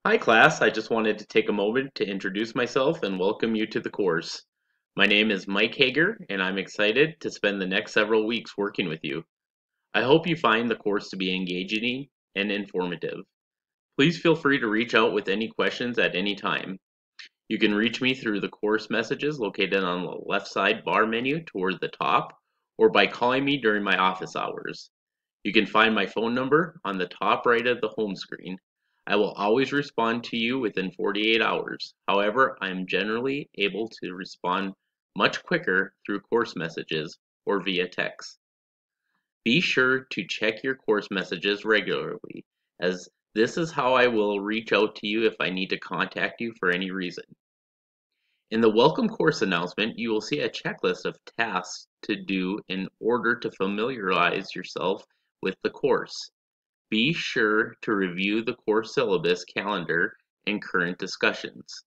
Hi class, I just wanted to take a moment to introduce myself and welcome you to the course. My name is Mike Hager and I'm excited to spend the next several weeks working with you. I hope you find the course to be engaging and informative. Please feel free to reach out with any questions at any time. You can reach me through the course messages located on the left side bar menu toward the top or by calling me during my office hours. You can find my phone number on the top right of the home screen. I will always respond to you within 48 hours. However, I am generally able to respond much quicker through course messages or via text. Be sure to check your course messages regularly, as this is how I will reach out to you if I need to contact you for any reason. In the welcome course announcement, you will see a checklist of tasks to do in order to familiarize yourself with the course. Be sure to review the course syllabus, calendar, and current discussions.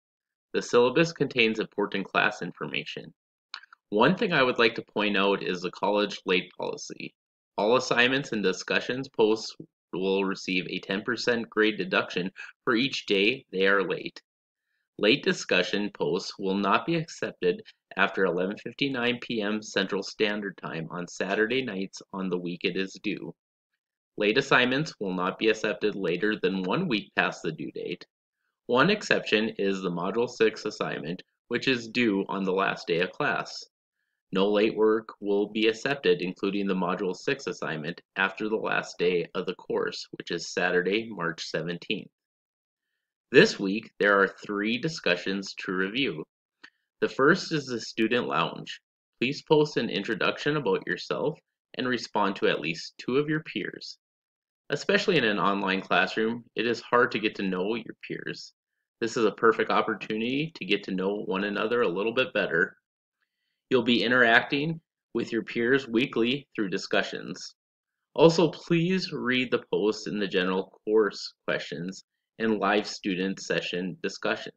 The syllabus contains important class information. One thing I would like to point out is the college late policy. All assignments and discussions posts will receive a 10% grade deduction for each day they are late. Late discussion posts will not be accepted after 11:59 p.m. Central Standard Time on Saturday nights on the week it is due. Late assignments will not be accepted later than 1 week past the due date. One exception is the Module 6 assignment, which is due on the last day of class. No late work will be accepted, including the Module 6 assignment, after the last day of the course, which is Saturday, March 17th. This week, there are 3 discussions to review. The first is the Student Lounge. Please post an introduction about yourself and respond to at least 2 of your peers. Especially in an online classroom, it is hard to get to know your peers. This is a perfect opportunity to get to know one another a little bit better. You'll be interacting with your peers weekly through discussions. Also, please read the posts in the general course questions and live student session discussions.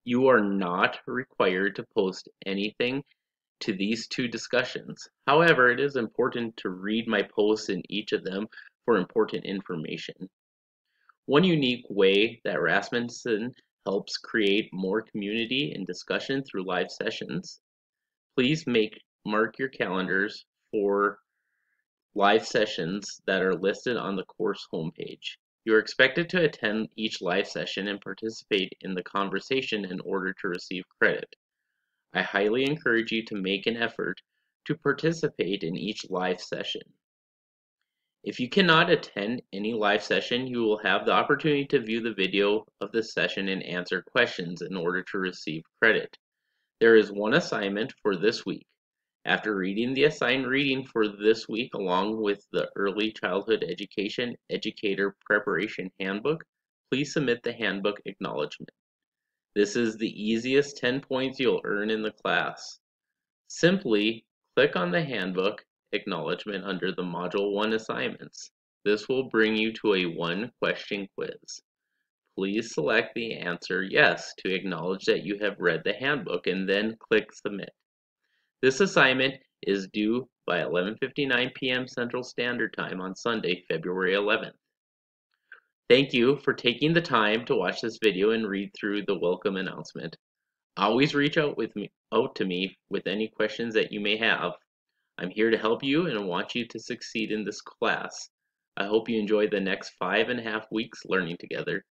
You are not required to post anything to these 2 discussions. However, it is important to read my posts in each of them for important information. One unique way that Rasmussen helps create more community and discussion through live sessions. Please mark your calendars for live sessions that are listed on the course homepage. You are expected to attend each live session and participate in the conversation in order to receive credit. I highly encourage you to make an effort to participate in each live session. If you cannot attend any live session, you will have the opportunity to view the video of the session and answer questions in order to receive credit. There is one assignment for this week. After reading the assigned reading for this week along with the Early Childhood Education Educator Preparation Handbook, please submit the handbook acknowledgement. This is the easiest 10 points you'll earn in the class. Simply click on the handbook acknowledgement under the Module 1 assignments. This will bring you to a 1-question quiz. Please select the answer yes to acknowledge that you have read the handbook and then click submit. This assignment is due by 11:59 p.m. Central Standard Time on Sunday, February 11th. Thank you for taking the time to watch this video and read through the welcome announcement. Always reach out to me with any questions that you may have. I'm here to help you and want you to succeed in this class. I hope you enjoy the next 5.5 weeks learning together.